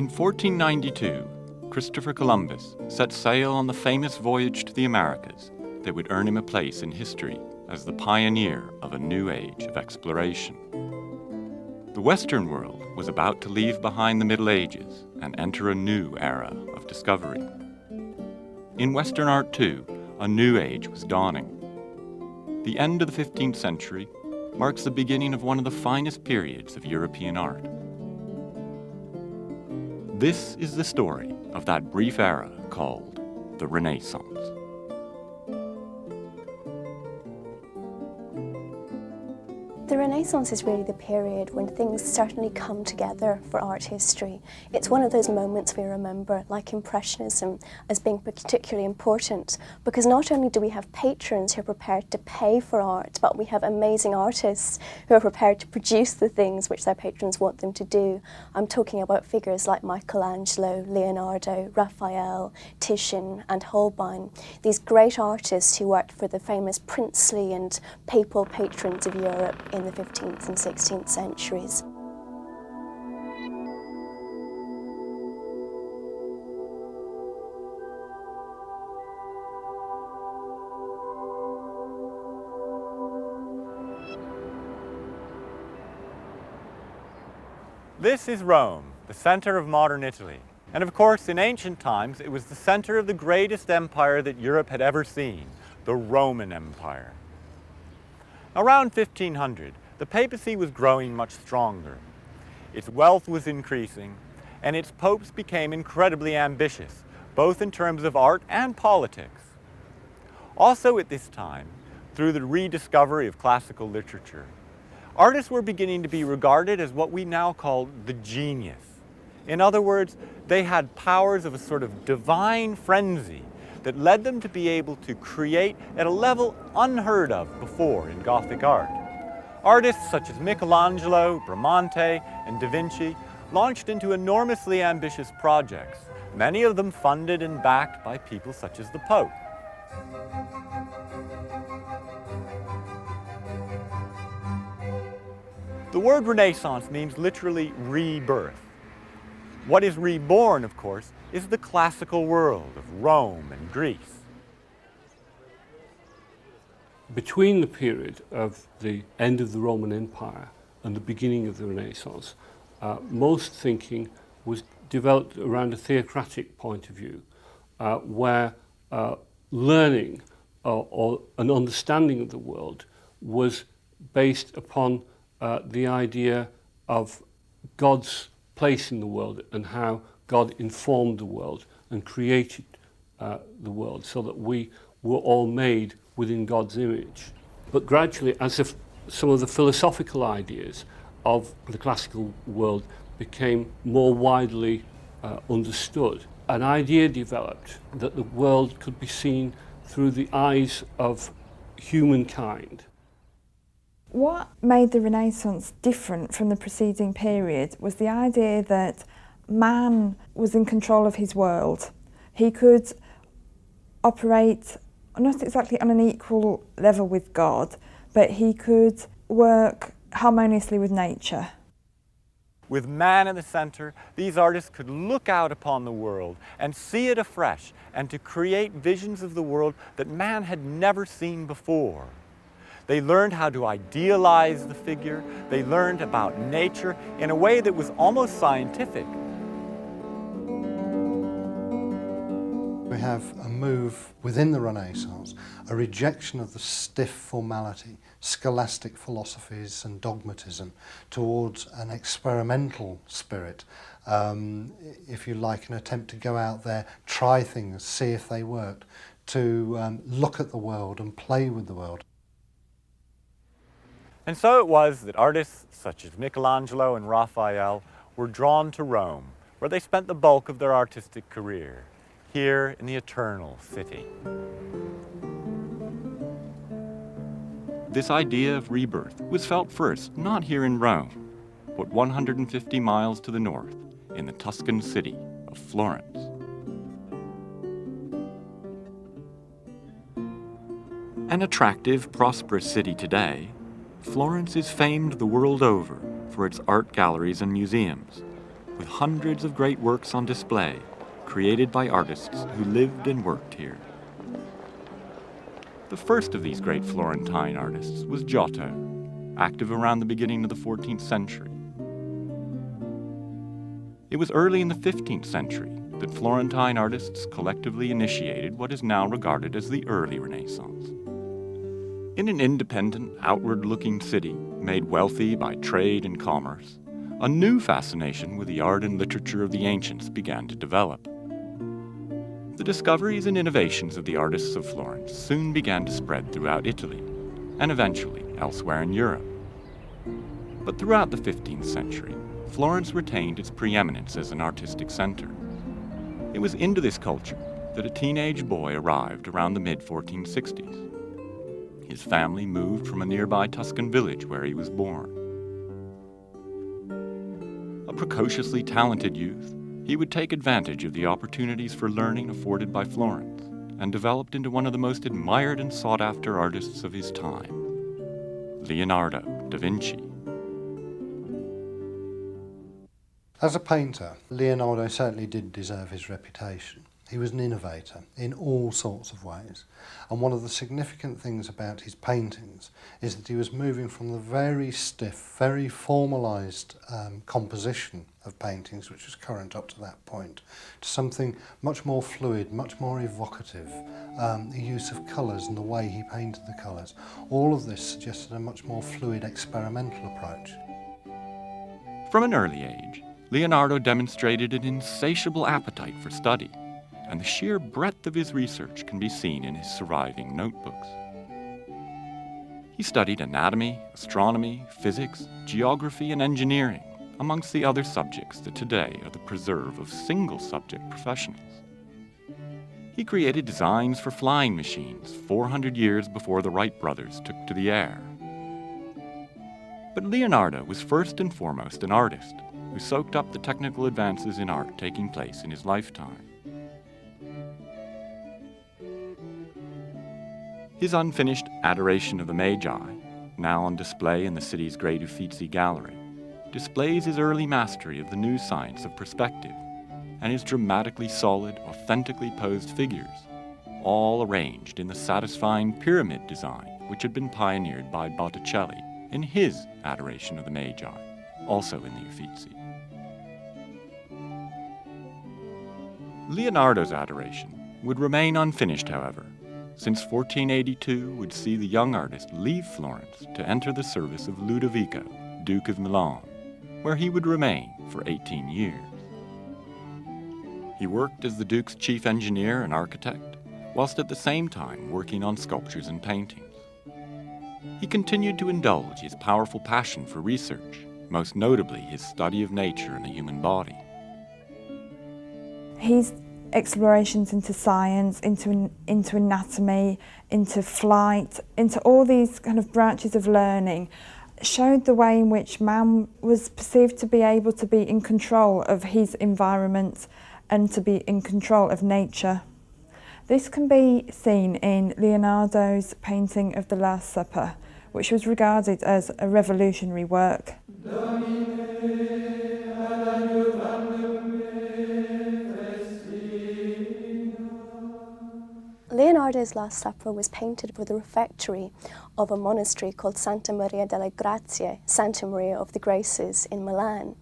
In 1492, Christopher Columbus set sail on the famous voyage to the Americas that would earn him a place in history as the pioneer of a new age of exploration. The Western world was about to leave behind the Middle Ages and enter a new era of discovery. In Western art, too, a new age was dawning. The end of the 15th century marks the beginning of one of the finest periods of European art. This is the story of that brief era called the Renaissance. The Renaissance is really the period when things certainly come together for art history. It's one of those moments we remember, like Impressionism, as being particularly important, because not only do we have patrons who are prepared to pay for art, but we have amazing artists who are prepared to produce the things which their patrons want them to do. I'm talking about figures like Michelangelo, Leonardo, Raphael, Titian and Holbein, these great artists who worked for the famous princely and papal patrons of Europe in the 15th and 16th centuries. This is Rome, the center of modern Italy. And of course, in ancient times, it was the center of the greatest empire that Europe had ever seen, the Roman Empire. Around 1500, the papacy was growing much stronger. Its wealth was increasing, and its popes became incredibly ambitious, both in terms of art and politics. Also at this time, through the rediscovery of classical literature, artists were beginning to be regarded as what we now call the genius. In other words, they had powers of a sort of divine frenzy that led them to be able to create at a level unheard of before in Gothic art. Artists such as Michelangelo, Bramante, and Da Vinci launched into enormously ambitious projects, many of them funded and backed by people such as the Pope. The word Renaissance means literally rebirth. What is reborn, of course, is the classical world of Rome and Greece. Between the period of the end of the Roman Empire and the beginning of the Renaissance, most thinking was developed around a theocratic point of view, where learning or an understanding of the world was based upon the idea of God's place in the world and how God informed the world and created the world so that we were all made within God's image. But gradually, as if some of the philosophical ideas of the classical world became more widely understood, an idea developed that the world could be seen through the eyes of humankind. What made the Renaissance different from the preceding period was the idea that man was in control of his world. He could operate not exactly on an equal level with God, but he could work harmoniously with nature. With man in the center, these artists could look out upon the world and see it afresh and to create visions of the world that man had never seen before. They learned how to idealize the figure. They learned about nature in a way that was almost scientific. We have a move within the Renaissance, a rejection of the stiff formality, scholastic philosophies and dogmatism towards an experimental spirit, if you like, an attempt to go out there, try things, see if they worked, to look at the world and play with the world. And so it was that artists such as Michelangelo and Raphael were drawn to Rome, where they spent the bulk of their artistic career, here in the Eternal City. This idea of rebirth was felt first not here in Rome, but 150 miles to the north, in the Tuscan city of Florence. An attractive, prosperous city today, Florence is famed the world over for its art galleries and museums. with hundreds of great works on display, created by artists who lived and worked here. The first of these great Florentine artists was Giotto, active around the beginning of the 14th century. It was early in the 15th century that Florentine artists collectively initiated what is now regarded as the early Renaissance. In an independent, outward-looking city, made wealthy by trade and commerce, a new fascination with the art and literature of the ancients began to develop. The discoveries and innovations of the artists of Florence soon began to spread throughout Italy, and eventually elsewhere in Europe. But throughout the 15th century, Florence retained its preeminence as an artistic center. It was into this culture that a teenage boy arrived around the mid-1460s. His family moved from a nearby Tuscan village where he was born. A precociously talented youth, he would take advantage of the opportunities for learning afforded by Florence and developed into one of the most admired and sought-after artists of his time, Leonardo da Vinci. As a painter, Leonardo certainly did deserve his reputation. He was an innovator in all sorts of ways. And one of the significant things about his paintings is that he was moving from the very stiff, very formalised composition of paintings, which was current up to that point, to something much more fluid, much more evocative. The use of colours and the way he painted the colours. All of this suggested a much more fluid, experimental approach. From an early age, Leonardo demonstrated an insatiable appetite for study, and the sheer breadth of his research can be seen in his surviving notebooks. He studied anatomy, astronomy, physics, geography, and engineering, amongst the other subjects that today are the preserve of single-subject professionals. He created designs for flying machines 400 years before the Wright brothers took to the air. But Leonardo was first and foremost an artist who soaked up the technical advances in art taking place in his lifetime. His unfinished Adoration of the Magi, now on display in the city's great Uffizi gallery, displays his early mastery of the new science of perspective and his dramatically solid, authentically posed figures, all arranged in the satisfying pyramid design which had been pioneered by Botticelli in his Adoration of the Magi, also in the Uffizi. Leonardo's Adoration would remain unfinished, however, since 1482 would see the young artist leave Florence to enter the service of Ludovico, Duke of Milan, where he would remain for 18 years. He worked as the Duke's chief engineer and architect, whilst at the same time working on sculptures and paintings. He continued to indulge his powerful passion for research, most notably his study of nature and the human body. His explorations into science, into anatomy, into flight, into all these kind of branches of learning showed the way in which man was perceived to be able to be in control of his environment and to be in control of nature. This can be seen in Leonardo's painting of the Last Supper, which was regarded as a revolutionary work. Leonardo's Last Supper was painted for the refectory of a monastery called Santa Maria delle Grazie, Santa Maria of the Graces in Milan.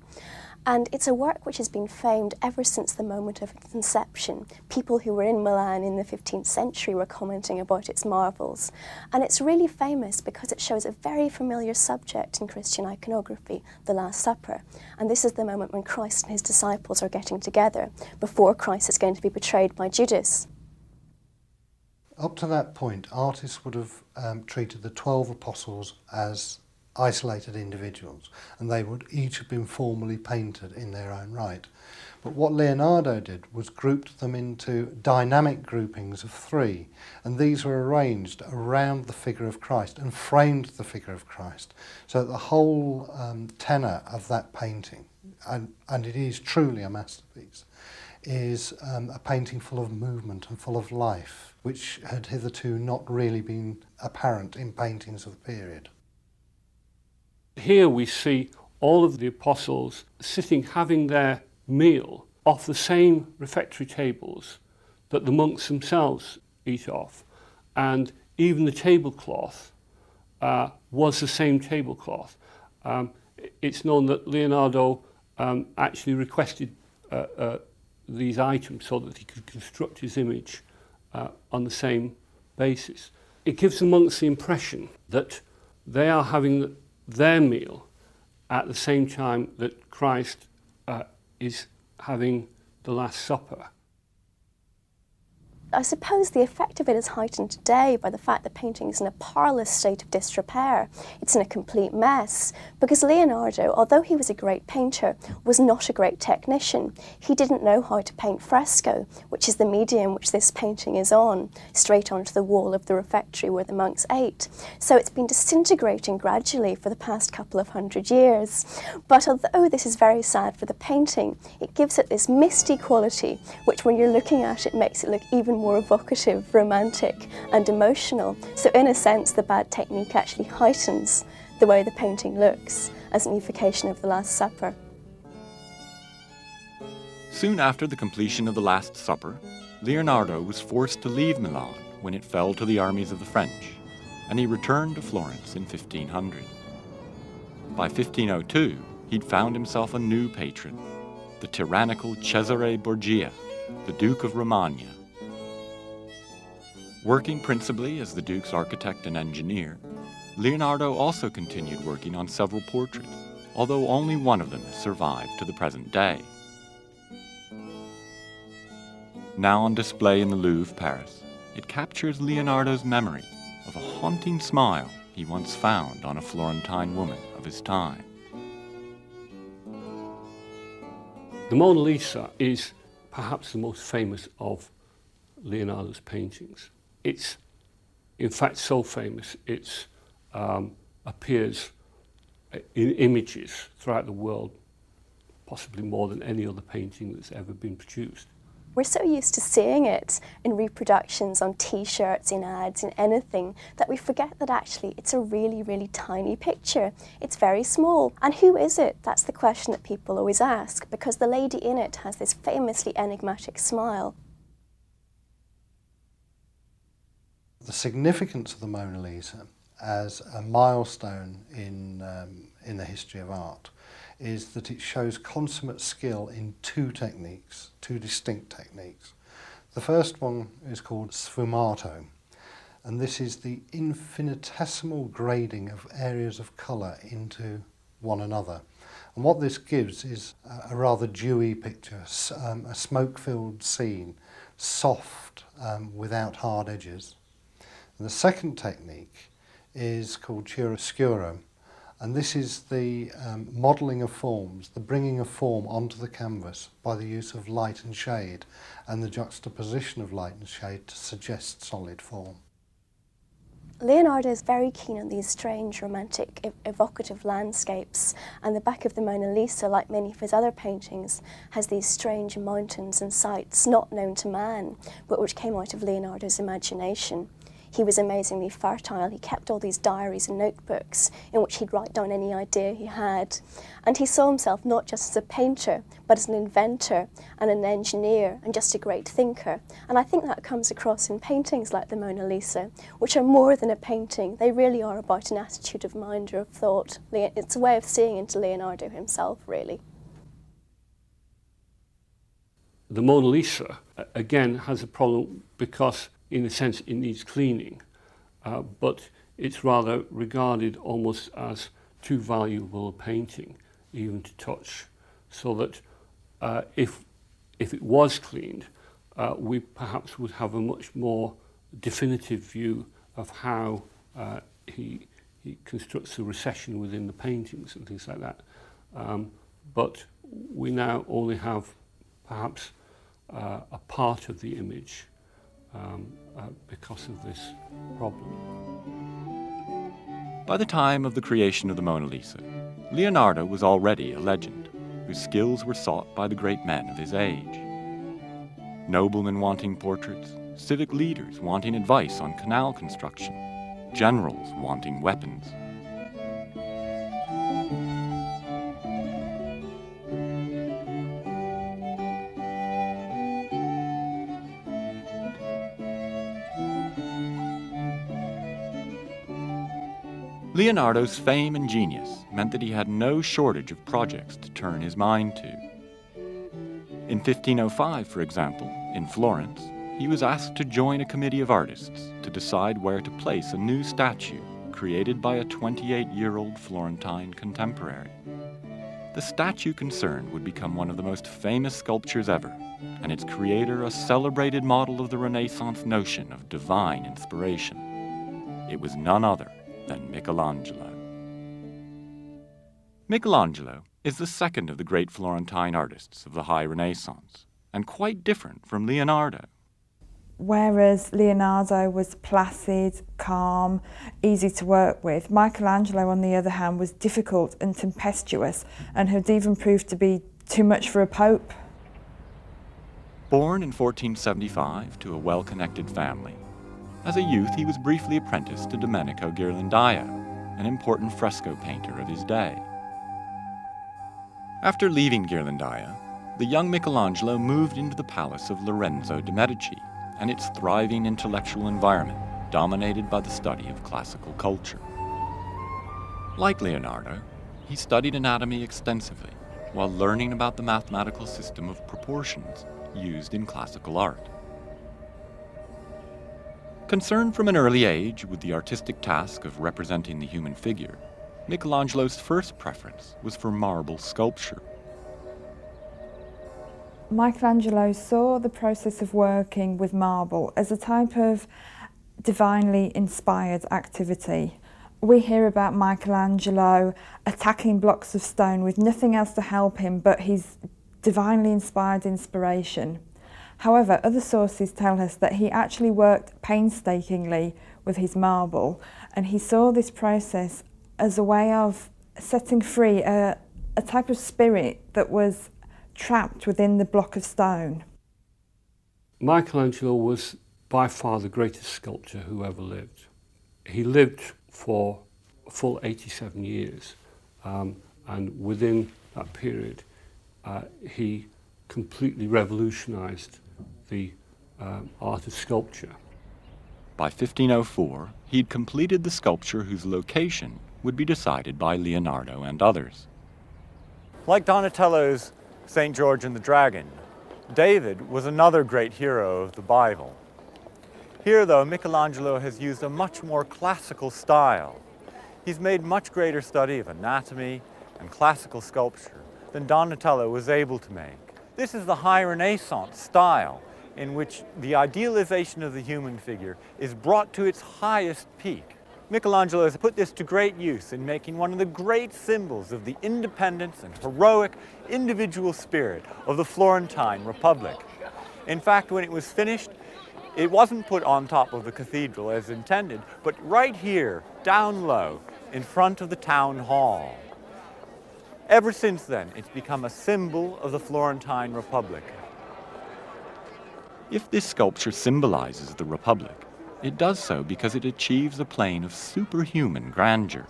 And it's a work which has been famed ever since the moment of its conception. People who were in Milan in the 15th century were commenting about its marvels. And it's really famous because it shows a very familiar subject in Christian iconography, the Last Supper. And this is the moment when Christ and his disciples are getting together before Christ is going to be betrayed by Judas. Up to that point, artists would have treated the 12 apostles as isolated individuals, and they would each have been formally painted in their own right. But what Leonardo did was grouped them into dynamic groupings of 3, and these were arranged around the figure of Christ and framed the figure of Christ. So the whole tenor of that painting, and it is truly a masterpiece, is a painting full of movement and full of life, which had hitherto not really been apparent in paintings of the period. Here we see all of the apostles sitting, having their meal off the same refectory tables that the monks themselves eat off. And even the tablecloth was the same tablecloth. It's known that Leonardo actually requested these items so that he could construct his image on the same basis. It gives the monks the impression that they are having their meal at the same time that Christ is having the Last Supper. I suppose the effect of it is heightened today by the fact that painting is in a parlous state of disrepair. It's in a complete mess, because Leonardo, although he was a great painter, was not a great technician. He didn't know how to paint fresco, which is the medium which this painting is on, straight onto the wall of the refectory where the monks ate. So it's been disintegrating gradually for the past couple of hundred years. But although this is very sad for the painting, it gives it this misty quality, which when you're looking at it makes it look even more evocative, romantic and emotional. So in a sense, the bad technique actually heightens the way the painting looks as an evocation of the Last Supper. Soon after the completion of the Last Supper, Leonardo was forced to leave Milan when it fell to the armies of the French, and he returned to Florence in 1500. By 1502, he'd found himself a new patron, the tyrannical Cesare Borgia, the Duke of Romagna. Working principally as the Duke's architect and engineer, Leonardo also continued working on several portraits, although only one of them has survived to the present day. Now on display in the Louvre, Paris, it captures Leonardo's memory of a haunting smile he once found on a Florentine woman of his time. The Mona Lisa is perhaps the most famous of Leonardo's paintings. It's, in fact, so famous it appears in images throughout the world, possibly more than any other painting that's ever been produced. We're so used to seeing it in reproductions, on t-shirts, in ads, in anything, that we forget that actually it's a really, really tiny picture. It's very small. And who is it? That's the question that people always ask, because the lady in it has this famously enigmatic smile. The significance of the Mona Lisa as a milestone in the history of art is that it shows consummate skill in two distinct techniques. The first one is called sfumato, and this is the infinitesimal grading of areas of colour into one another. And what this gives is a rather dewy picture, a smoke-filled scene, soft, without hard edges. And the second technique is called chiaroscuro, and this is the modelling of forms, the bringing of form onto the canvas by the use of light and shade, and the juxtaposition of light and shade to suggest solid form. Leonardo is very keen on these strange, romantic, evocative landscapes, and the back of the Mona Lisa, like many of his other paintings, has these strange mountains and sights not known to man, but which came out of Leonardo's imagination. He was amazingly fertile. He kept all these diaries and notebooks in which he'd write down any idea he had. And he saw himself not just as a painter, but as an inventor and an engineer and just a great thinker. And I think that comes across in paintings like the Mona Lisa, which are more than a painting. They really are about an attitude of mind or of thought. It's a way of seeing into Leonardo himself, really. The Mona Lisa, again, has a problem because in a sense it needs cleaning, but it's rather regarded almost as too valuable a painting even to touch, so that if it was cleaned, we perhaps would have a much more definitive view of how he constructs the recession within the paintings and things like that. But we now only have perhaps a part of the image because of this problem. By the time of the creation of the Mona Lisa, Leonardo was already a legend, whose skills were sought by the great men of his age. Noblemen wanting portraits, civic leaders wanting advice on canal construction, generals wanting weapons. Leonardo's fame and genius meant that he had no shortage of projects to turn his mind to. In 1505, for example, in Florence, he was asked to join a committee of artists to decide where to place a new statue created by a 28-year-old Florentine contemporary. The statue concerned would become one of the most famous sculptures ever, and its creator a celebrated model of the Renaissance notion of divine inspiration. It was none other than Michelangelo. Michelangelo is the second of the great Florentine artists of the High Renaissance, and quite different from Leonardo. Whereas Leonardo was placid, calm, easy to work with, Michelangelo, on the other hand, was difficult and tempestuous and had even proved to be too much for a pope. Born in 1475 to a well-connected family, as a youth he was briefly apprenticed to Domenico Ghirlandaio, an important fresco painter of his day. After leaving Ghirlandaio, the young Michelangelo moved into the palace of Lorenzo de' Medici and its thriving intellectual environment dominated by the study of classical culture. Like Leonardo, he studied anatomy extensively while learning about the mathematical system of proportions used in classical art. Concerned from an early age with the artistic task of representing the human figure, Michelangelo's first preference was for marble sculpture. Michelangelo saw the process of working with marble as a type of divinely inspired activity. We hear about Michelangelo attacking blocks of stone with nothing else to help him but his divinely inspired inspiration. However, other sources tell us that he actually worked painstakingly with his marble, and he saw this process as a way of setting free a type of spirit that was trapped within the block of stone. Michelangelo was by far the greatest sculptor who ever lived. He lived for a full 87 years, and within that period he completely revolutionized the art of sculpture. By 1504, he'd completed the sculpture whose location would be decided by Leonardo and others. Like Donatello's St. George and the Dragon, David was another great hero of the Bible. Here, though, Michelangelo has used a much more classical style. He's made much greater study of anatomy and classical sculpture than Donatello was able to make. This is the High Renaissance style, in which the idealization of the human figure is brought to its highest peak. Michelangelo has put this to great use in making one of the great symbols of the independence and heroic individual spirit of the Florentine Republic. In fact, when it was finished, it wasn't put on top of the cathedral as intended, but right here, down low, in front of the town hall. Ever since then, it's become a symbol of the Florentine Republic. If this sculpture symbolizes the Republic, it does so because it achieves a plane of superhuman grandeur.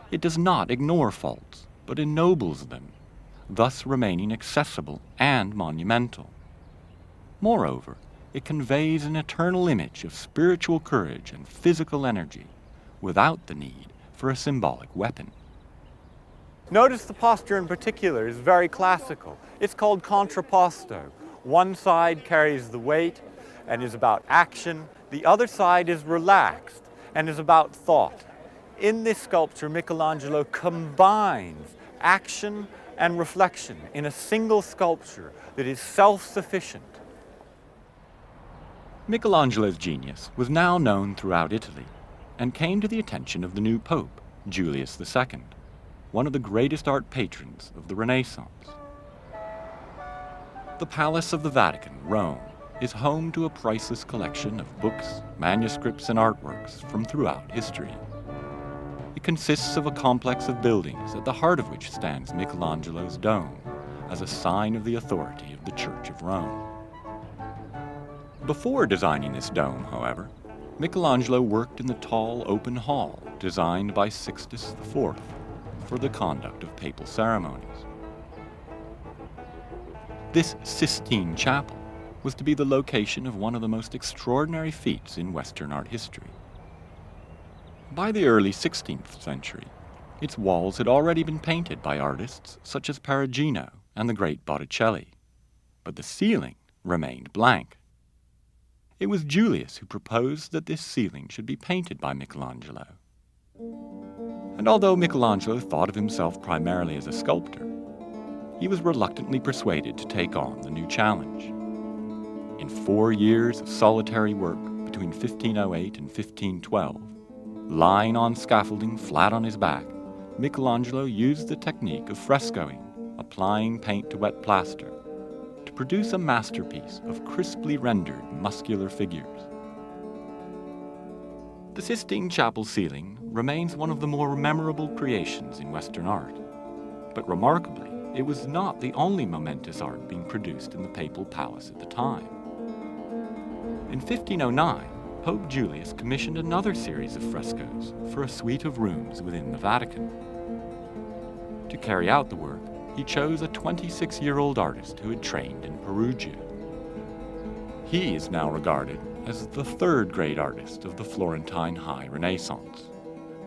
It does not ignore faults, but ennobles them, thus remaining accessible and monumental. Moreover, it conveys an eternal image of spiritual courage and physical energy, without the need for a symbolic weapon. Notice the posture in particular is very classical. It's called contrapposto. One side carries the weight and is about action. The other side is relaxed and is about thought. In this sculpture, Michelangelo combines action and reflection in a single sculpture that is self-sufficient. Michelangelo's genius was now known throughout Italy and came to the attention of the new Pope, Julius II, one of the greatest art patrons of the Renaissance. The Palace of the Vatican, Rome, is home to a priceless collection of books, manuscripts, and artworks from throughout history. It consists of a complex of buildings at the heart of which stands Michelangelo's dome as a sign of the authority of the Church of Rome. Before designing this dome, however, Michelangelo worked in the tall open hall designed by Sixtus IV for the conduct of papal ceremonies. This Sistine Chapel was to be the location of one of the most extraordinary feats in Western art history. By the early 16th century, its walls had already been painted by artists such as Perugino and the great Botticelli, but the ceiling remained blank. It was Julius who proposed that this ceiling should be painted by Michelangelo. And although Michelangelo thought of himself primarily as a sculptor, he was reluctantly persuaded to take on the new challenge. In 4 years of solitary work between 1508 and 1512, lying on scaffolding flat on his back, Michelangelo used the technique of frescoing, applying paint to wet plaster, to produce a masterpiece of crisply rendered muscular figures. The Sistine Chapel ceiling remains one of the more memorable creations in Western art, but remarkably, it was not the only momentous art being produced in the papal palace at the time. In 1509, Pope Julius commissioned another series of frescoes for a suite of rooms within the Vatican. To carry out the work, he chose a 26-year-old artist who had trained in Perugia. He is now regarded as the third great artist of the Florentine High Renaissance,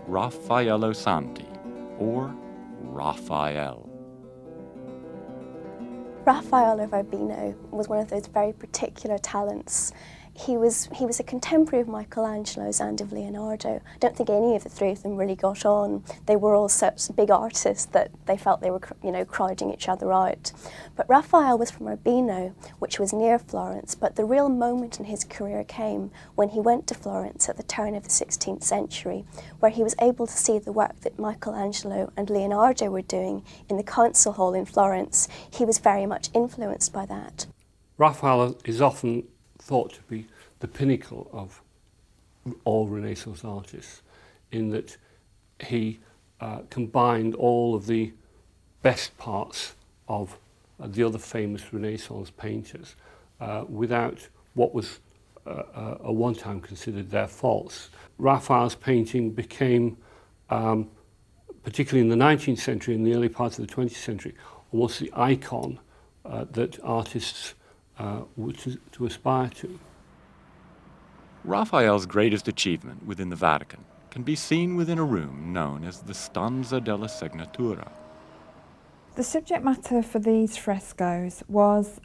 Raffaello Santi, or Raphael. Raphael of Urbino was one of those very particular talents. He was a contemporary of Michelangelo's and of Leonardo. I don't think any of the three of them really got on. They were all such big artists that they felt they were, crowding each other out. But Raphael was from Urbino, which was near Florence, but the real moment in his career came when he went to Florence at the turn of the 16th century, where he was able to see the work that Michelangelo and Leonardo were doing in the council hall in Florence. He was very much influenced by that. Raphael is often thought to be the pinnacle of all Renaissance artists, in that he combined all of the best parts of the other famous Renaissance painters without what was at one time considered their faults. Raphael's painting became, particularly in the 19th century and the early part of the 20th century, almost the icon that artists were to aspire to. Raphael's greatest achievement within the Vatican can be seen within a room known as the Stanza della Segnatura. The subject matter for these frescoes was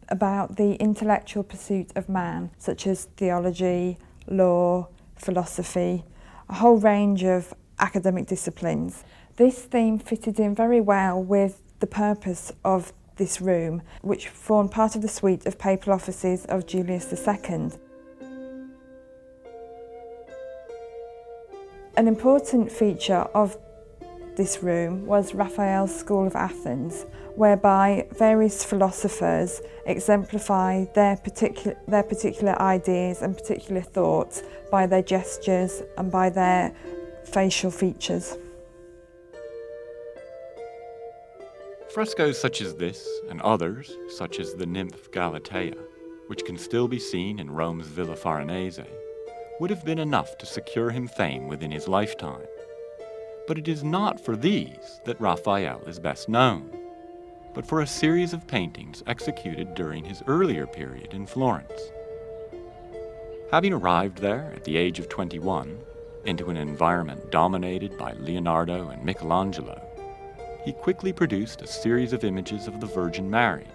about the intellectual pursuit of man, such as theology, law, philosophy, a whole range of academic disciplines. This theme fitted in very well with the purpose of this room, which formed part of the suite of papal offices of Julius II. An important feature of this room was Raphael's School of Athens, whereby various philosophers exemplify their particular ideas and particular thoughts by their gestures and by their facial features. Frescoes such as this, and others, such as the nymph Galatea, which can still be seen in Rome's Villa Farnese, would have been enough to secure him fame within his lifetime. But it is not for these that Raphael is best known, but for a series of paintings executed during his earlier period in Florence. Having arrived there at the age of 21, into an environment dominated by Leonardo and Michelangelo, he quickly produced a series of images of the Virgin Mary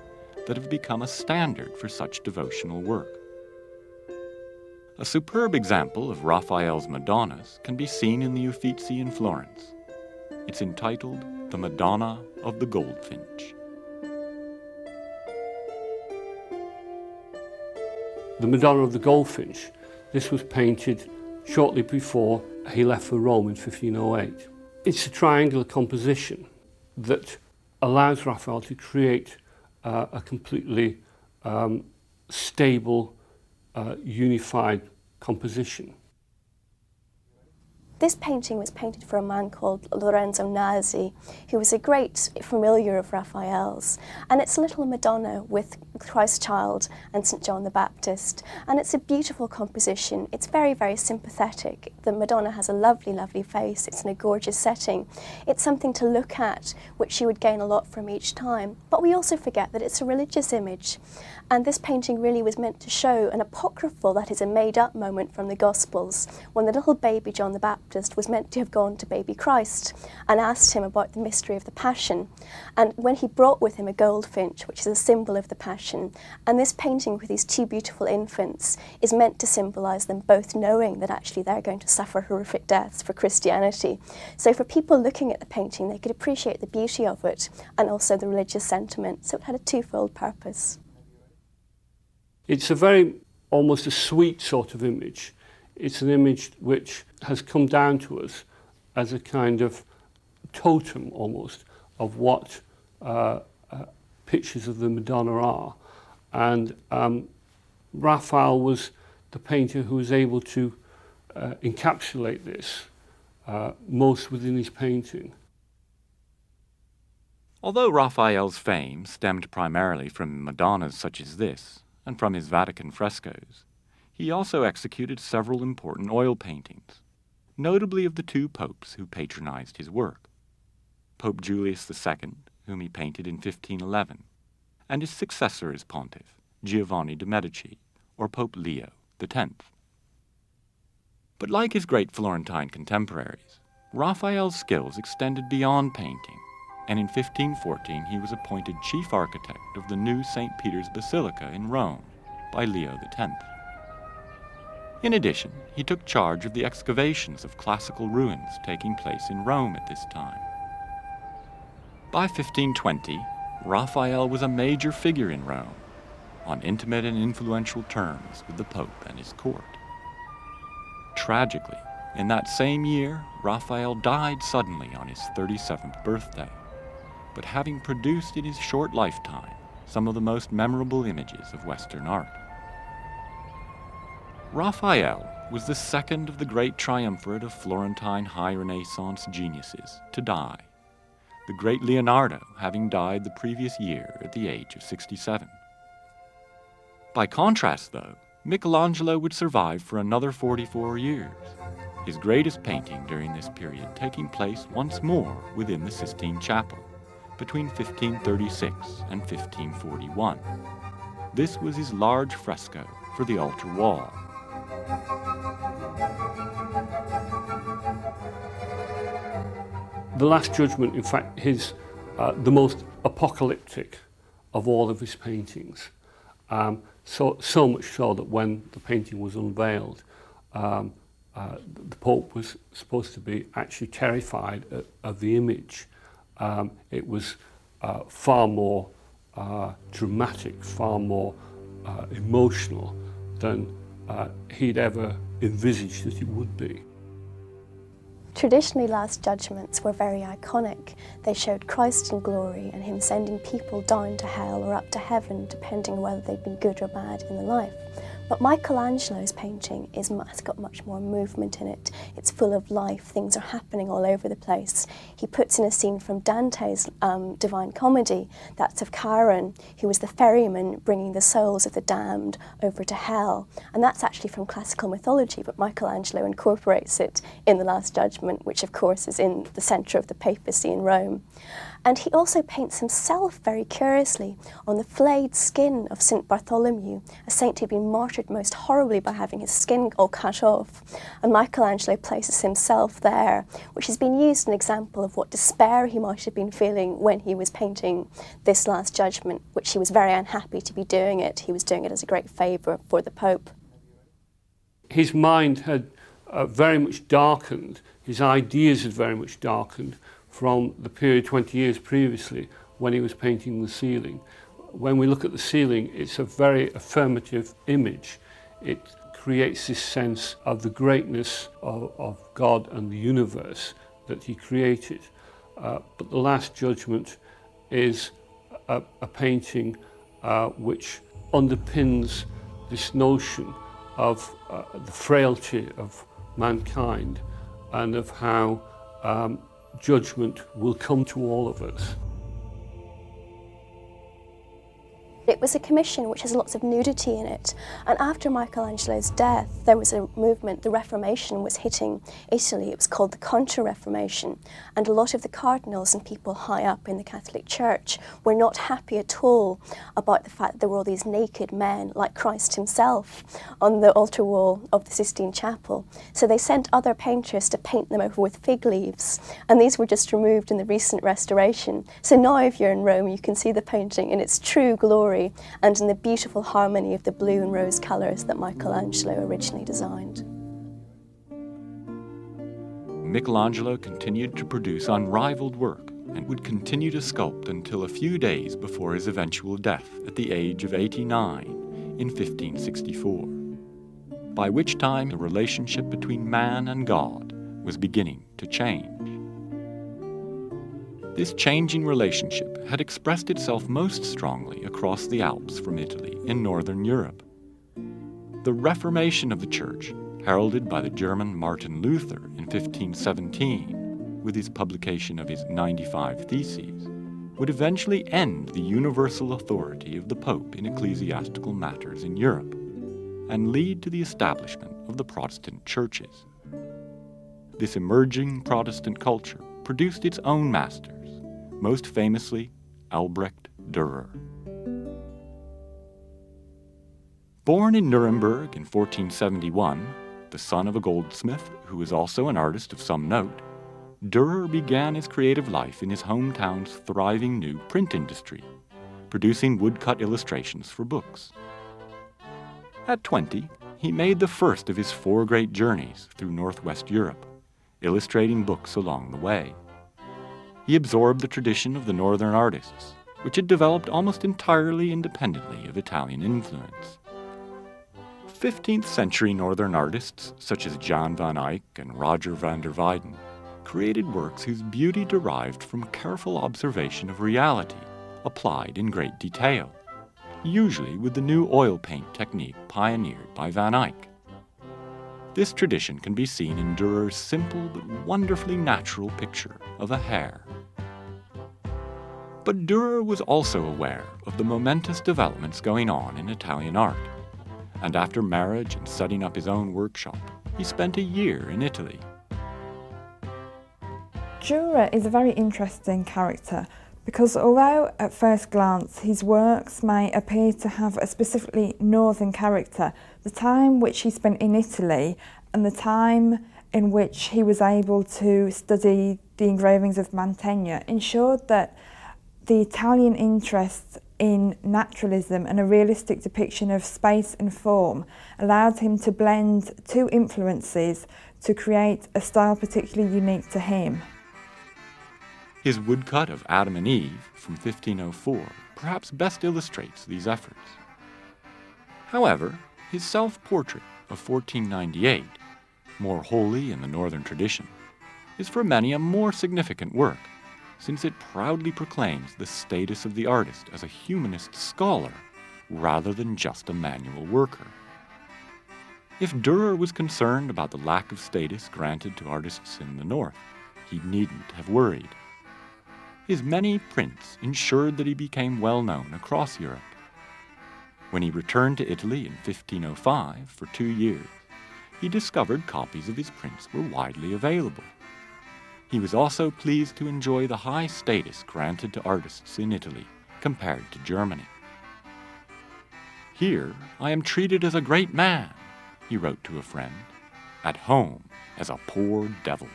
that have become a standard for such devotional work. A superb example of Raphael's Madonnas can be seen in the Uffizi in Florence. It's entitled The Madonna of the Goldfinch. The Madonna of the Goldfinch, this was painted shortly before he left for Rome in 1508. It's a triangular composition that allows Raphael to create a completely stable, unified composition. This painting was painted for a man called Lorenzo Nasi, who was a great familiar of Raphael's, and it's a little Madonna with the Christ Child and St John the Baptist. And it's a beautiful composition. It's very, very sympathetic. The Madonna has a lovely, lovely face. It's in a gorgeous setting. It's something to look at, which you would gain a lot from each time. But we also forget that it's a religious image. And this painting really was meant to show an apocryphal, that is a made-up moment from the Gospels, when the little baby John the Baptist was meant to have gone to baby Christ and asked him about the mystery of the Passion. And when he brought with him a goldfinch, which is a symbol of the Passion, and this painting with these two beautiful infants is meant to symbolise them both knowing that actually they're going to suffer horrific deaths for Christianity. So for people looking at the painting, they could appreciate the beauty of it and also the religious sentiment. So it had a twofold purpose. It's a very, almost a sweet sort of image. It's an image which has come down to us as a kind of totem, almost, of what pictures of the Madonna are. And Raphael was the painter who was able to encapsulate this most within his painting. Although Raphael's fame stemmed primarily from Madonnas such as this, and from his Vatican frescoes, he also executed several important oil paintings, notably of the two popes who patronized his work, Pope Julius II, whom he painted in 1511, and his successor as pontiff, Giovanni de' Medici, or Pope Leo X. But like his great Florentine contemporaries, Raphael's skills extended beyond painting, and in 1514 he was appointed chief architect of the new St. Peter's Basilica in Rome by Leo X. In addition, he took charge of the excavations of classical ruins taking place in Rome at this time. By 1520, Raphael was a major figure in Rome, on intimate and influential terms with the Pope and his court. Tragically, in that same year, Raphael died suddenly on his 37th birthday, but having produced in his short lifetime some of the most memorable images of Western art. Raphael was the second of the great triumvirate of Florentine High Renaissance geniuses to die, the great Leonardo having died the previous year at the age of 67. By contrast, though, Michelangelo would survive for another 44 years, his greatest painting during this period taking place once more within the Sistine Chapel, between 1536 and 1541. This was his large fresco for the altar wall. The Last Judgment, in fact, is the most apocalyptic of all of his paintings. So much so that when the painting was unveiled, the Pope was supposed to be actually terrified of the image. It was far more dramatic, far more emotional than he'd ever envisaged that it would be. Traditionally, Last Judgments were very iconic. They showed Christ in glory and him sending people down to hell or up to heaven, depending on whether they'd been good or bad in their life. But Michelangelo's painting has got much more movement in it. It's full of life, things are happening all over the place. He puts in a scene from Dante's Divine Comedy, that's of Chiron, who was the ferryman bringing the souls of the damned over to hell. And that's actually from classical mythology, but Michelangelo incorporates it in The Last Judgment, which of course is in the centre of the papacy in Rome. And he also paints himself very curiously on the flayed skin of St. Bartholomew, a saint who'd been martyred most horribly by having his skin all cut off. And Michelangelo places himself there, which has been used as an example of what despair he might have been feeling when he was painting this Last Judgment, which he was very unhappy to be doing it. He was doing it as a great favour for the Pope. His mind had very much darkened, his ideas had very much darkened from the period 20 years previously when he was painting the ceiling. When we look at the ceiling, it's a very affirmative image. It creates this sense of the greatness of God and the universe that he created. But The Last Judgment is a painting which underpins this notion of the frailty of mankind and of how judgment will come to all of us. It was a commission which has lots of nudity in it, and after Michelangelo's death there was a movement, the Reformation was hitting Italy. It was called the Contra-Reformation, and a lot of the cardinals and people high up in the Catholic Church were not happy at all about the fact that there were all these naked men, like Christ himself, on the altar wall of the Sistine Chapel. So they sent other painters to paint them over with fig leaves, and these were just removed in the recent restoration. So now if you're in Rome you can see the painting in its true glory and in the beautiful harmony of the blue and rose colours that Michelangelo originally designed. Michelangelo continued to produce unrivaled work and would continue to sculpt until a few days before his eventual death at the age of 89 in 1564, by which time the relationship between man and God was beginning to change. This changing relationship had expressed itself most strongly across the Alps from Italy in northern Europe. The Reformation of the Church, heralded by the German Martin Luther in 1517 with his publication of his 95 Theses, would eventually end the universal authority of the Pope in ecclesiastical matters in Europe and lead to the establishment of the Protestant churches. This emerging Protestant culture produced its own masters, most famously Albrecht Dürer. Born in Nuremberg in 1471, the son of a goldsmith who was also an artist of some note, Dürer began his creative life in his hometown's thriving new print industry, producing woodcut illustrations for books. At 20, he made the first of his 4 great journeys through northwest Europe, illustrating books along the way. He absorbed the tradition of the northern artists, which had developed almost entirely independently of Italian influence. 15th century northern artists such as Jan van Eyck and Roger van der Weyden created works whose beauty derived from careful observation of reality, applied in great detail, usually with the new oil paint technique pioneered by Van Eyck. This tradition can be seen in Dürer's simple but wonderfully natural picture of a hare. But Dürer was also aware of the momentous developments going on in Italian art, and after marriage and setting up his own workshop, he spent a year in Italy. Dürer is a very interesting character because although at first glance his works may appear to have a specifically northern character, the time which he spent in Italy and the time in which he was able to study the engravings of Mantegna ensured that the Italian interest in naturalism and a realistic depiction of space and form allowed him to blend 2 influences to create a style particularly unique to him. His woodcut of Adam and Eve from 1504 perhaps best illustrates these efforts. However, his self-portrait of 1498, more wholly in the northern tradition, is for many a more significant work, since it proudly proclaims the status of the artist as a humanist scholar rather than just a manual worker. If Dürer was concerned about the lack of status granted to artists in the north, he needn't have worried. His many prints ensured that he became well known across Europe. When he returned to Italy in 1505 for 2 years, he discovered copies of his prints were widely available. He was also pleased to enjoy the high status granted to artists in Italy compared to Germany. "Here I am treated as a great man," he wrote to a friend, "at home as a poor devil."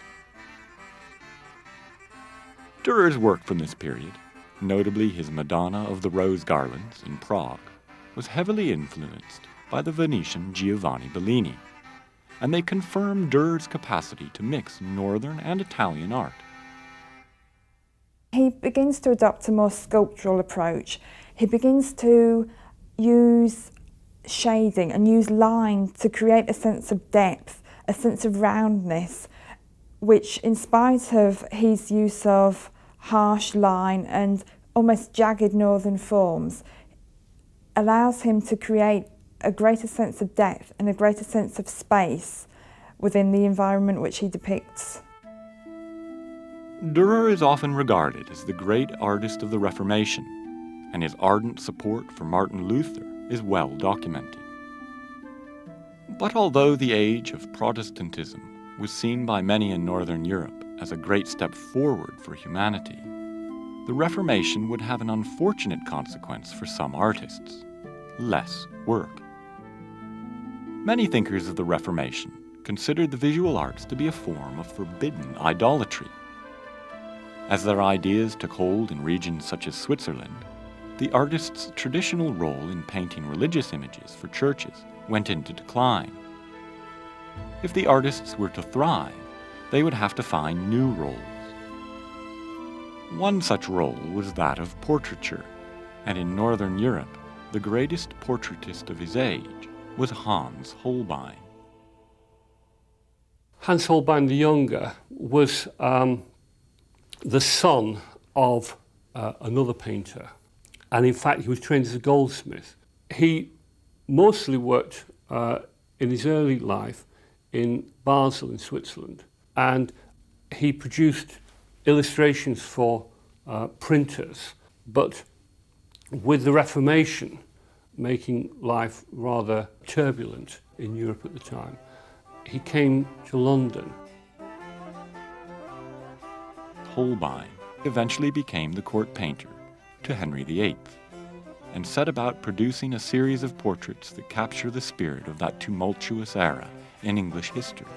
Dürer's work from this period, notably his Madonna of the Rose Garlands in Prague, was heavily influenced by the Venetian Giovanni Bellini, and they confirm Dürer's capacity to mix northern and Italian art. He begins to adopt a more sculptural approach. He begins to use shading and use line to create a sense of depth, a sense of roundness, which in spite of his use of harsh line and almost jagged northern forms, allows him to create a greater sense of depth and a greater sense of space within the environment which he depicts. Dürer is often regarded as the great artist of the Reformation, and his ardent support for Martin Luther is well documented. But although the age of Protestantism was seen by many in Northern Europe as a great step forward for humanity, the Reformation would have an unfortunate consequence for some artists: less work. Many thinkers of the Reformation considered the visual arts to be a form of forbidden idolatry. As their ideas took hold in regions such as Switzerland, the artists' traditional role in painting religious images for churches went into decline. If the artists were to thrive, they would have to find new roles. One such role was that of portraiture, and in Northern Europe, the greatest portraitist of his age was Hans Holbein. Hans Holbein the Younger was the son of another painter, and in fact he was trained as a goldsmith. He mostly worked in his early life in Basel in Switzerland, and he produced illustrations for printers, but with the Reformation making life rather turbulent in Europe at the time, he came to London. Holbein eventually became the court painter to Henry VIII and set about producing a series of portraits that capture the spirit of that tumultuous era in English history.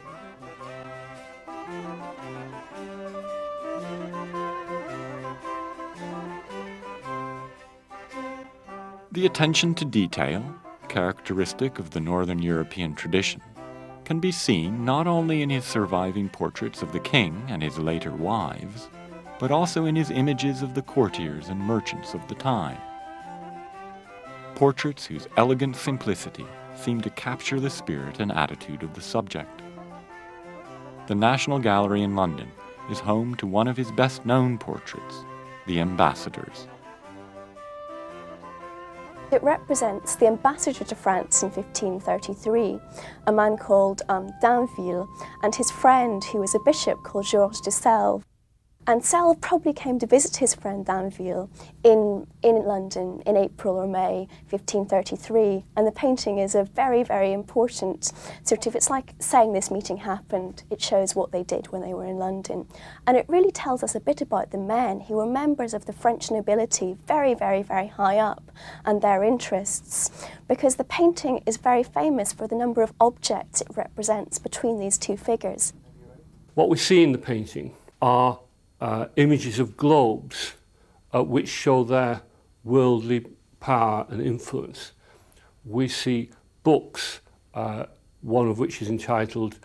The attention to detail, characteristic of the Northern European tradition, can be seen not only in his surviving portraits of the king and his later wives, but also in his images of the courtiers and merchants of the time. Portraits whose elegant simplicity seem to capture the spirit and attitude of the subject. The National Gallery in London is home to one of his best-known portraits, The Ambassadors. It represents the ambassador to France in 1533, a man called Dainville, and his friend who was a bishop called Georges de Selve. And Selve probably came to visit his friend Dainville in London in April or May 1533, and the painting is a very, very important it's like saying this meeting happened. It shows what they did when they were in London. And it really tells us a bit about the men who were members of the French nobility, very, very, very high up, and their interests, because the painting is very famous for the number of objects it represents between these two figures. What we see in the painting are images of globes which show their worldly power and influence. We see books, one of which is entitled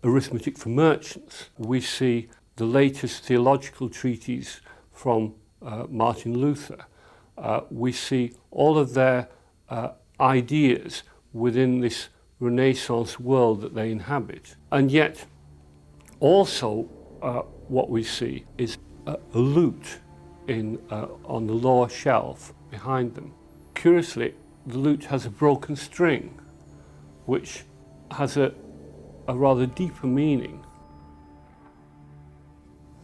Arithmetic for Merchants. We see the latest theological treatise from Martin Luther. We see all of their ideas within this Renaissance world that they inhabit. And yet also what we see is a lute on the lower shelf behind them. Curiously, the lute has a broken string, which has a rather deeper meaning.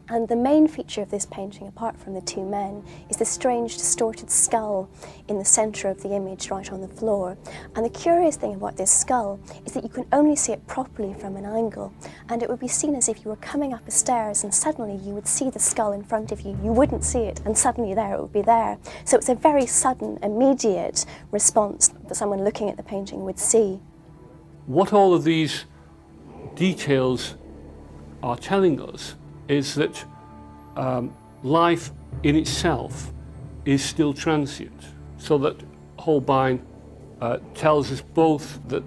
And the main feature of this painting, apart from the two men, is the strange distorted skull in the centre of the image right on the floor. And the curious thing about this skull is that you can only see it properly from an angle, and it would be seen as if you were coming up a stairs and suddenly you would see the skull in front of you. You wouldn't see it, and suddenly there it would be there. So it's a very sudden, immediate response that someone looking at the painting would see. What all of these details are telling us is that life in itself is still transient, so that Holbein tells us both that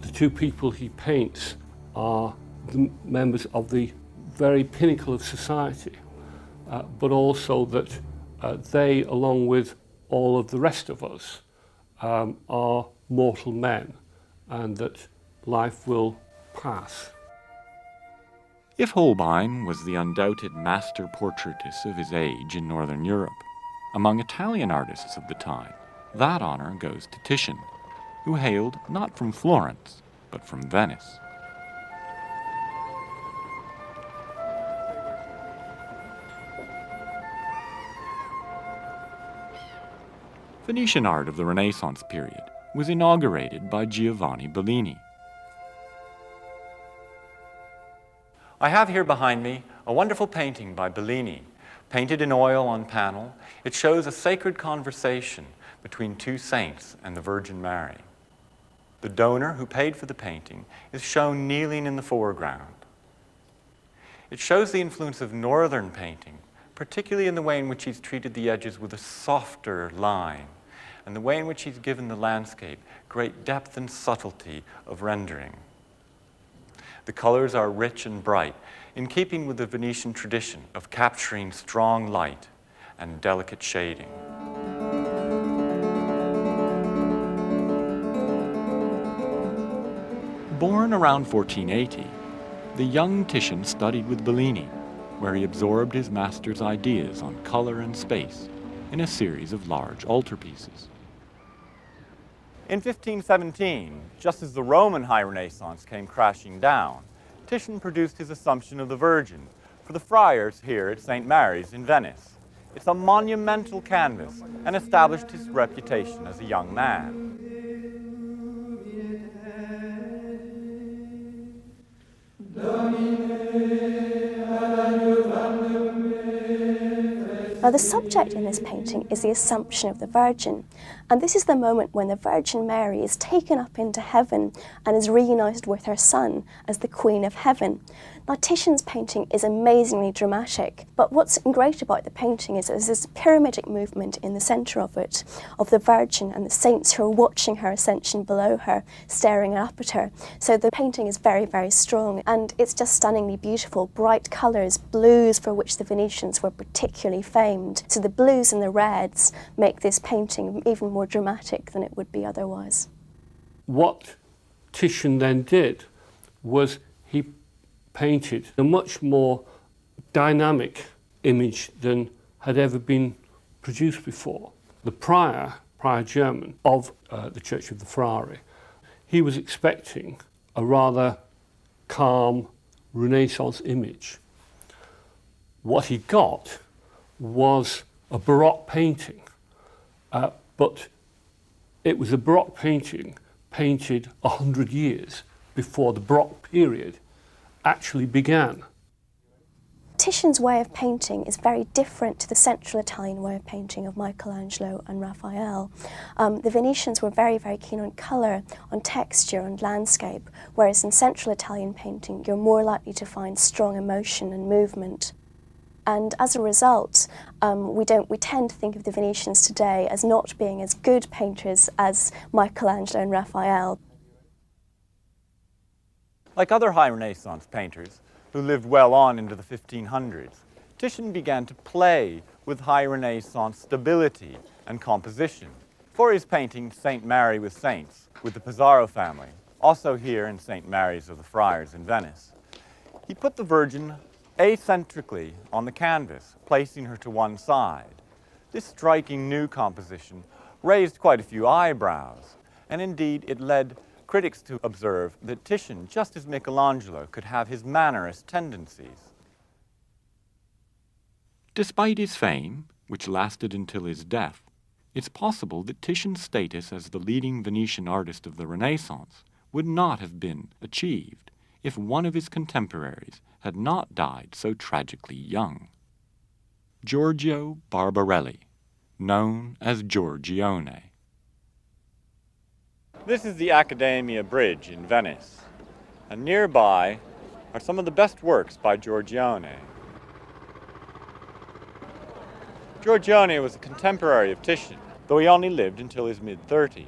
the two people he paints are the members of the very pinnacle of society, but also that they, along with all of the rest of us, are mortal men, and that life will pass. If Holbein was the undoubted master portraitist of his age in Northern Europe, among Italian artists of the time, that honor goes to Titian, who hailed not from Florence, but from Venice. Venetian art of the Renaissance period was inaugurated by Giovanni Bellini. I have here behind me a wonderful painting by Bellini, painted in oil on panel. It shows a sacred conversation between two saints and the Virgin Mary. The donor who paid for the painting is shown kneeling in the foreground. It shows the influence of northern painting, particularly in the way in which he's treated the edges with a softer line, and the way in which he's given the landscape great depth and subtlety of rendering. The colors are rich and bright, in keeping with the Venetian tradition of capturing strong light and delicate shading. Born around 1480, the young Titian studied with Bellini, where he absorbed his master's ideas on color and space in a series of large altarpieces. In 1517, just as the Roman High Renaissance came crashing down, Titian produced his Assumption of the Virgin for the friars here at St. Mary's in Venice. It's a monumental canvas and established his reputation as a young man. Now, the subject in this painting is the Assumption of the Virgin, and this is the moment when the Virgin Mary is taken up into heaven and is reunited with her Son as the Queen of Heaven. Now, Titian's painting is amazingly dramatic, but what's great about the painting is there's this pyramidic movement in the centre of it, of the Virgin and the saints who are watching her ascension below her, staring up at her. So the painting is very, very strong, and it's just stunningly beautiful. Bright colours, blues for which the Venetians were particularly famed. So the blues and the reds make this painting even more dramatic than it would be otherwise. What Titian then did was he painted a much more dynamic image than had ever been produced before. The prior German of the Church of the Frari, he was expecting a rather calm Renaissance image. What he got was a Baroque painting, but it was a Baroque painting painted 100 years before the Baroque period actually began. Titian's way of painting is very different to the Central Italian way of painting of Michelangelo and Raphael. The Venetians were very, very keen on colour, on texture, on landscape, whereas in Central Italian painting you're more likely to find strong emotion and movement. And as a result, we tend to think of the Venetians today as not being as good painters as Michelangelo and Raphael. Like other High Renaissance painters who lived well on into the 1500s, Titian began to play with High Renaissance stability and composition. For his painting St. Mary with Saints, with the Pizarro family, also here in St. Mary's of the Friars in Venice, he put the Virgin acentrically on the canvas, placing her to one side. This striking new composition raised quite a few eyebrows, and indeed it led critics to observe that Titian, just as Michelangelo, could have his mannerist tendencies. Despite his fame, which lasted until his death, it's possible that Titian's status as the leading Venetian artist of the Renaissance would not have been achieved if one of his contemporaries had not died so tragically young. Giorgio Barbarelli, known as Giorgione. This is the Accademia Bridge in Venice, and nearby are some of the best works by Giorgione. Giorgione was a contemporary of Titian, though he only lived until his mid-30s.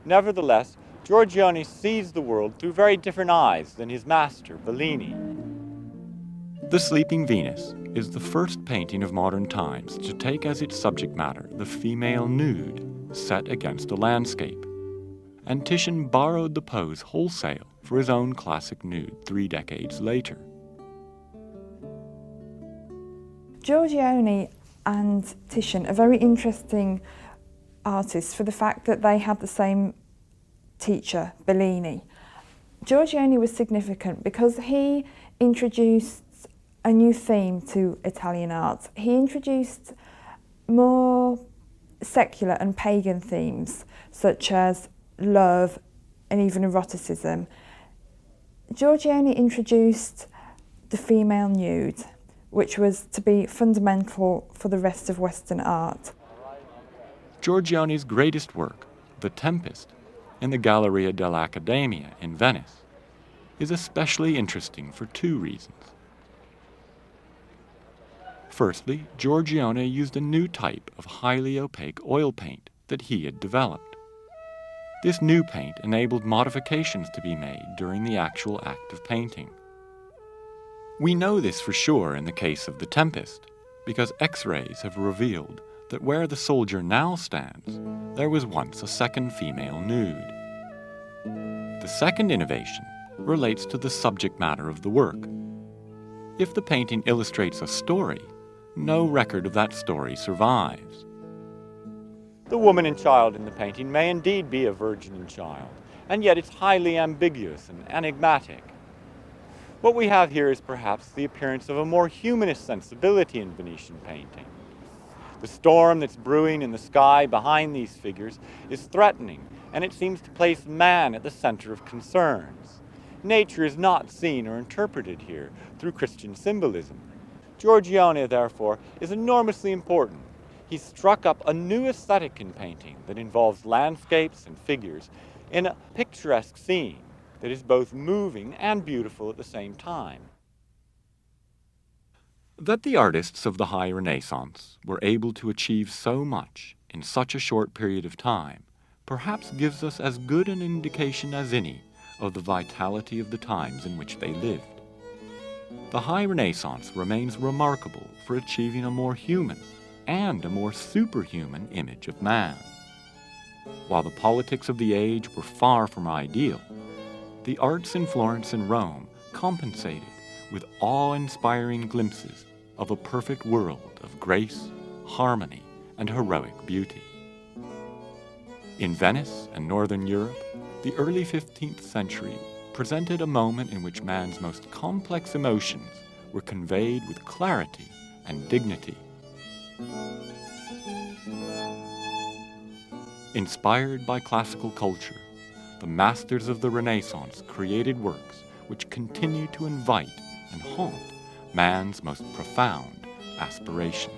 Nevertheless, Giorgione sees the world through very different eyes than his master, Bellini. The Sleeping Venus is the first painting of modern times to take as its subject matter the female nude set against a landscape. And Titian borrowed the pose wholesale for his own classic nude 3 decades later. Giorgione and Titian are very interesting artists for the fact that they had the same teacher, Bellini. Giorgione was significant because he introduced a new theme to Italian art. He introduced more secular and pagan themes, such as love and even eroticism. Giorgione introduced the female nude, which was to be fundamental for the rest of Western art. Giorgione's greatest work, The Tempest, in the Galleria dell'Accademia in Venice, is especially interesting for two reasons. Firstly, Giorgione used a new type of highly opaque oil paint that he had developed. This new paint enabled modifications to be made during the actual act of painting. We know this for sure in the case of The Tempest, because X-rays have revealed that where the soldier now stands, there was once a second female nude. The second innovation relates to the subject matter of the work. If the painting illustrates a story, no record of that story survives. The woman and child in the painting may indeed be a virgin and child, and yet it's highly ambiguous and enigmatic. What we have here is perhaps the appearance of a more humanist sensibility in Venetian painting. The storm that's brewing in the sky behind these figures is threatening, and it seems to place man at the center of concerns. Nature is not seen or interpreted here through Christian symbolism. Giorgione, therefore, is enormously important. He's struck up a new aesthetic in painting that involves landscapes and figures in a picturesque scene that is both moving and beautiful at the same time. That the artists of the High Renaissance were able to achieve so much in such a short period of time perhaps gives us as good an indication as any of the vitality of the times in which they lived. The High Renaissance remains remarkable for achieving a more human and a more superhuman image of man. While the politics of the age were far from ideal, the arts in Florence and Rome compensated with awe-inspiring glimpses of a perfect world of grace, harmony, and heroic beauty. In Venice and Northern Europe, the early 15th century presented a moment in which man's most complex emotions were conveyed with clarity and dignity. Inspired by classical culture, the masters of the Renaissance created works which continue to invite and haunt man's most profound aspirations.